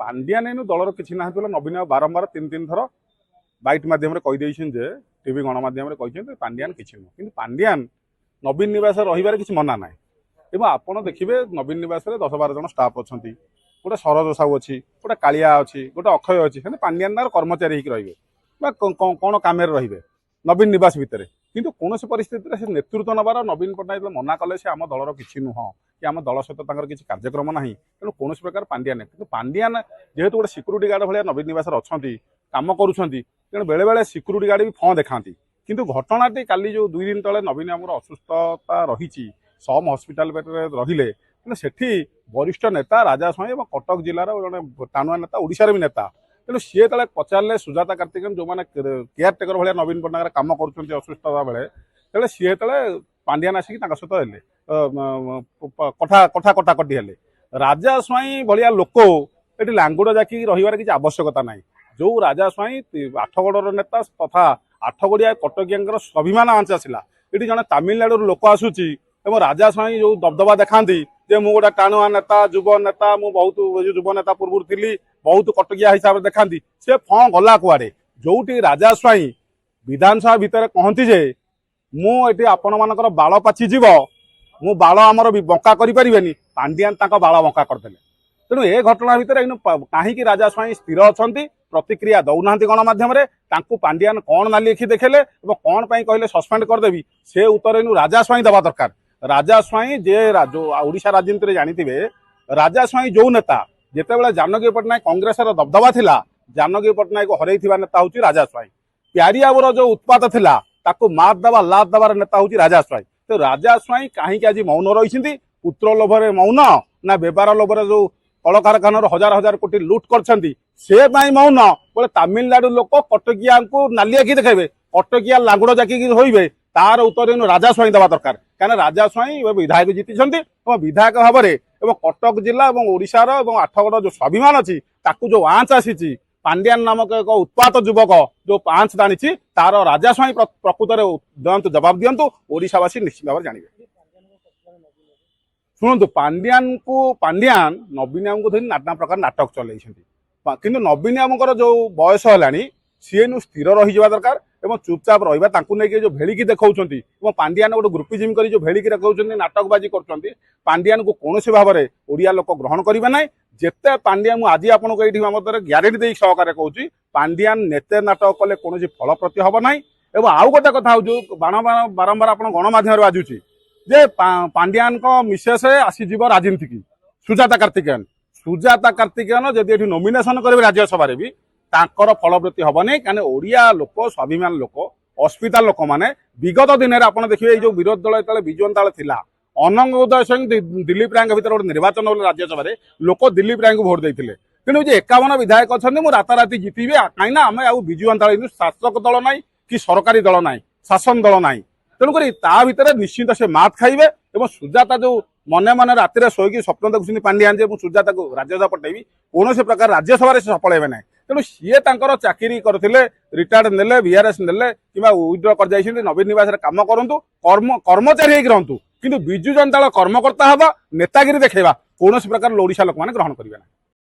पांड्यान एनु दलर किछि ना बोले नवीन बारंबार तीन तीन थर बाइट माध्यम जे टीवी गणमाध्यम पांड्यान किछि नु किंतु पांड्यान नवीन निवास रहिबार किछि मना नाय एवं आपण देखिबे नवीन निवास रे 10-12 जन स्टाफ अछंती गोटे सरोज साहू अच्छी गोटे कालिया अच्छी गोटे अक्षय अच्छी से पांड्यान कर्मचारी होकर रही कौन कम रे नवीन निवास भितर किंतु कौन परिस्थिति से नेतृत्व नबार नवीन पट्टनायक मना कले से आम दलर किसी नुह कि आम दल सहित किसी कार्यक्रम ना तेणु कौन प्रकार पांड्यान कि पांड्यान जेहेतु गोटे सिक्यूरीटी गार्ड भाया नवीन निवास अच्छा कम करुँच बेले बेले सिक्यूरीटी गार्ड भी फँ देखा किंतु घटनाटी काली जो 2 दिन तले नवीन आम असुस्थता रही सम हस्पिटाल रहिले सेठी वरिष्ठ नेता राजा स्वाई और कटक जिलार जड़े टाणुआ नेता ओडिशार भी नेता तेणु सी तले पचारे सुजाता कार्तिकेयन जो मैंने केयर टेकर भाया नवीन पट्टनायक कम कर असुस्थता बेले तेज सी तले पांड्यान आसिक सहित कथा कथा कटाकटी हेले राजा स्वाई भाया लोक ये लांगुड़ जाकि रही किसी आवश्यकता ना जो राजा स्वाई आठगड़र नेता तथा आठगड़िया कटकिया स्वाभिमान आंच आसला ये जड़े तामिलनाडु लोक आसूची राजा स्वाई जो दबदबा देखाती जे मु गोटे टाणुआ नेता युव नेता मु बहुत युव नेता पूर्व थी बहुत कटकिया हिसाब से देखाती से फँ गला कुआड़े जोटी राजा स्वाई विधानसभा भितर कहती जे मुझे आपण मानकर बाल पाचिज मु बाल आमर बंका करें पांड्यान बाल बंका करदे तेणु ए घटना भितर कहीं राजा स्वाई स्थिर अच्छा प्रतिक्रिया दौना गणमाध्यम पांड्यान कौन ना लिखि देखेले कौन कहले सस्पेंड करदेवी से उत्तर इनु राजा स्वाई दबा दरकार राजा स्वाई जे जो ओडिशा राजनीति जानी राजा स्वाई जो नेता जिते जानकी पट्टनायक कांग्रेस दबदबा थिला जानकी पट्टनायक हरई नेता हूँ राजा स्वाई प्यारियावर जो उत्पात थिला ताको मात दबा लात दबार नेता हूँ राजा स्वाई तो राजा स्वाई कहीं आज मौन रही पुत्र लोभर मौन ना बेपार लोभर जो कलकारखाना हजार हजार कोटी लुट कर मौन बोले तामिलनाडु लोक कटकिया को नाली आखि देखेबे कटकिया लांगुड़ जाकि होइबे तार उत्तर राजा स्वाई दबा दरकार कहीं राजा स्वाई विधायक जीति विधायक भाव में कटक जिला और ओडिशार और आठगड़ जो स्वाभिमान अच्छी जो आंच आसी पांड्यान नामक एक उत्पात युवक जो आंच तानी तार राजा स्वाई प्रकृत दिंतु जवाब दिंतु ओडिशावासी निश्चित भाव जानवे शुणु पांड्यान नवीन को धरी नाना प्रकार नाटक चल कि नवीन जो बयस है सी स्थिर रही दरकार और चुपचाप रहा जो भेड़िकी देखा पांड्यान गोटे ग्रुपिजिम कर भेड़िकी देखा नाटकबाजी कर पांड्यान को कौन भाव में ओडिया लोक ग्रहण करेंगे ना जिते पांड्यान आज आपको ये मत ग्यारेंटी दे सहकार कहूँ पांड्यान नेते नाटक कले कौन फलप्रति हम ना और आउ गोटे कथा जो बारंबार आप गणमाध्यम बाजुची जे पांड्यान को मिसेस आसीज राजनीति की सुजाता कार्तिकेयन जदि ये नॉमिनेशन करेंगे राज्यसभा भी तांकर फलप्रति हम नहीं कहीं ओडिया लोक स्वाभिमान लोक अस्पिता लोक मैंने विगत दिन में आप देखिए जो विरोधी दल जो विजु जंताल थिला अनंग उदय सिंह दिलीप राय भर गोटे निर्वाचन हो राज्यसभा लोक दिलीप राय को भोट देते तेणु 51 विधायक अच्छा मुझे राताराति जीतबे कहीं आम विजु जंताल शासक दल ना कि सरकारी दल ना शासन दल ना तेणुक भितर निश्चित से मात खाइबे और सुजाता जो मने मने रातिर शोक स्वप्न देखुं पांड्यान जे सुजाता को राज्यसभा पठेबी कौन प्रकार राज्यसभा सफल हे ना तेणु सी चाकरी करते रिटायर्ड नेले VRS नेले कि विड्र कर नवीन निवास कम करूँ कर्मचारी रहतु किंतु विजु जनता कर्मकर्ता हवा नेतागिरी देखा कौन प्रकार ओडिशा लोक मैंने ग्रहण करेंगे ना।